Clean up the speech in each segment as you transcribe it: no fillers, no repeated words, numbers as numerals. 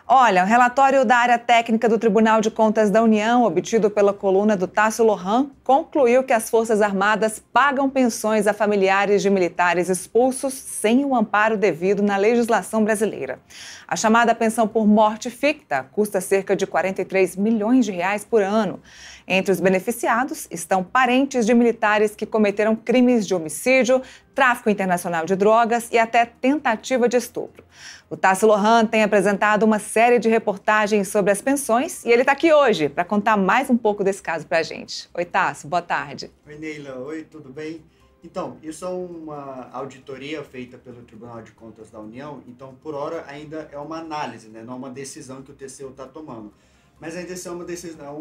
Olha, um relatório da área técnica do Tribunal de Contas da União, obtido pela coluna do Tasso Lohan, concluiu que as Forças Armadas pagam pensões a familiares de militares expulsos sem o amparo devido na legislação brasileira. A chamada pensão por morte ficta custa cerca de 43 milhões de reais por ano. Entre os beneficiados estão parentes de militares que cometeram crimes de homicídio, tráfico internacional de drogas e até tentativa de estupro. O Tasso Lohan tem apresentado uma série de reportagens sobre as pensões e ele está aqui hoje para contar mais um pouco desse caso para a gente. Oi, Tasso, boa tarde. Oi, Neila. Oi, tudo bem? Então, isso é uma auditoria feita pelo Tribunal de Contas da União, então, por hora, ainda é uma análise, né? Não é uma decisão que o TCU está tomando. Mas ainda isso é uma decisão,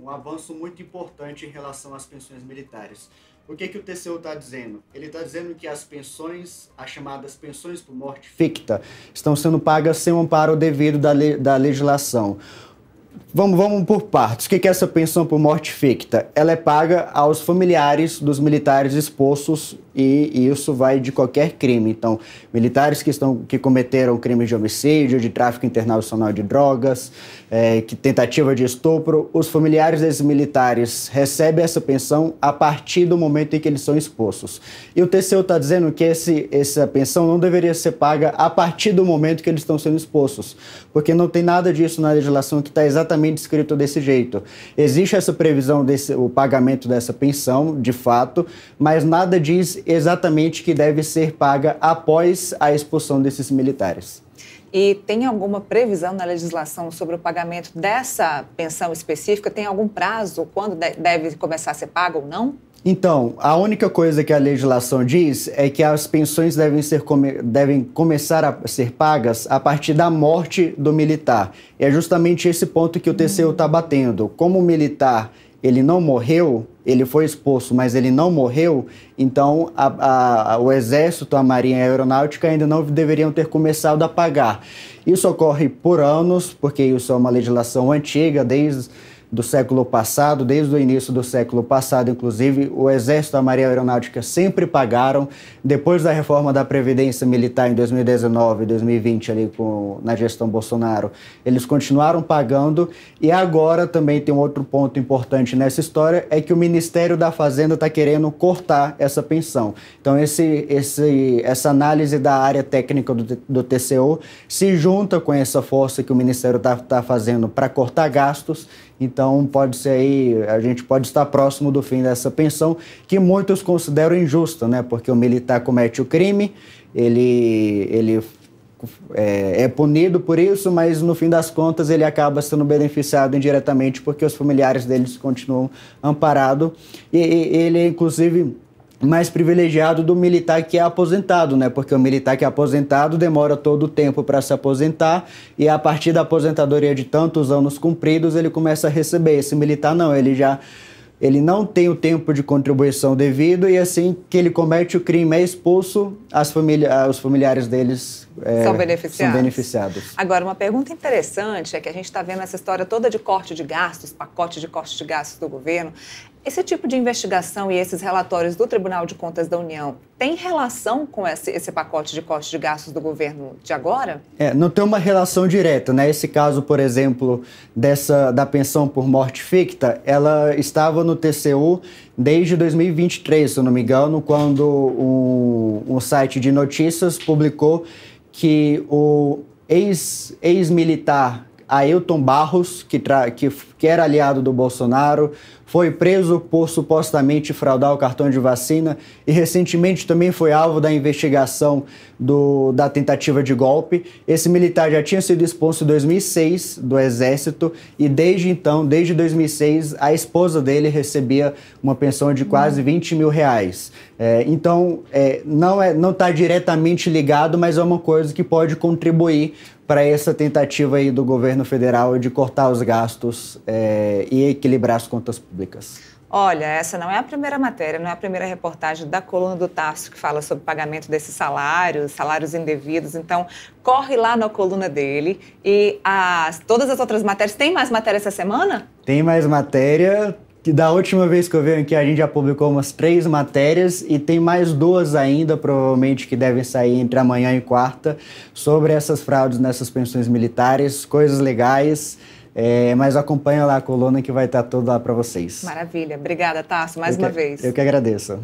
um avanço muito importante em relação às pensões militares. O que o TCU está dizendo? Ele está dizendo que as pensões, as chamadas pensões por morte ficta, estão sendo pagas sem o amparo devido da legislação. Vamos por partes. O que é essa pensão por morte ficta? Ela é paga aos familiares dos militares expulsos e isso vai de qualquer crime. Então, militares que cometeram crimes de homicídio, de tráfico internacional de drogas, tentativa de estupro, os familiares desses militares recebem essa pensão a partir do momento em que eles são expulsos. E o TCU está dizendo que essa pensão não deveria ser paga a partir do momento que eles estão sendo expulsos, porque não tem nada disso na legislação que está exatamente escrito desse jeito. Existe essa previsão o pagamento dessa pensão, de fato, mas nada diz exatamente que deve ser paga após a expulsão desses militares. E tem alguma previsão na legislação sobre o pagamento dessa pensão específica? Tem algum prazo quando deve começar a ser paga ou não? Então, a única coisa que a legislação diz é que as pensões devem começar a ser pagas a partir da morte do militar. E é justamente esse ponto que o TCU está batendo. Como o militar ele não morreu, ele foi expulso, mas ele não morreu, então o Exército, a Marinha e a Aeronáutica ainda não deveriam ter começado a pagar. Isso ocorre por anos, porque isso é uma legislação antiga, desde do século passado, desde o início do século passado, inclusive, o Exército e a Marinha Aeronáutica sempre pagaram. Depois da reforma da Previdência Militar em 2019 e 2020, ali na gestão Bolsonaro, eles continuaram pagando. E agora também tem um outro ponto importante nessa história, é que o Ministério da Fazenda está querendo cortar essa pensão. Então, essa análise da área técnica do TCU se junta com essa força que o Ministério está fazendo para cortar gastos. Então, pode ser aí, a gente pode estar próximo do fim dessa pensão, que muitos consideram injusta, né? Porque o militar comete o crime, ele é punido por isso, mas no fim das contas ele acaba sendo beneficiado indiretamente porque os familiares deles continuam amparados. E ele é, inclusive, mais privilegiado do militar que é aposentado, né? Porque o militar que é aposentado demora todo o tempo para se aposentar e a partir da aposentadoria de tantos anos cumpridos ele começa a receber. Esse militar não, ele não tem o tempo de contribuição devido e assim que ele comete o crime, é expulso, os familiares deles são beneficiados. Agora, uma pergunta interessante é que a gente está vendo essa história toda de corte de gastos, pacote de corte de gastos do governo. Esse tipo de investigação e esses relatórios do Tribunal de Contas da União tem relação com esse pacote de corte de gastos do governo de agora? Não tem uma relação direta, né? Esse caso, por exemplo, da pensão por morte ficta, ela estava no TCU desde 2023, se eu não me engano, quando um site de notícias publicou que o ex-militar Ailton Barros, que era aliado do Bolsonaro, foi preso por supostamente fraudar o cartão de vacina e recentemente também foi alvo da investigação da tentativa de golpe. Esse militar já tinha sido expulso em 2006 do Exército e desde então, desde 2006, a esposa dele recebia uma pensão de quase 20 mil reais. Então, não está diretamente ligado, mas é uma coisa que pode contribuir para essa tentativa aí do governo federal de cortar os gastos e equilibrar as contas públicas. Olha, essa não é a primeira matéria, não é a primeira reportagem da coluna do Tasso que fala sobre o pagamento desses salários indevidos. Então, corre lá na coluna dele e todas as outras matérias. Tem mais matéria essa semana? Tem mais matéria. que da última vez que eu venho aqui, a gente já publicou umas 3 matérias e tem mais 2 ainda, provavelmente, que devem sair entre amanhã e quarta, sobre essas fraudes nessas pensões militares, coisas legais. Mas acompanha lá a coluna que vai estar toda lá para vocês. Maravilha. Obrigada, Tasso, mais uma vez. Eu que agradeço.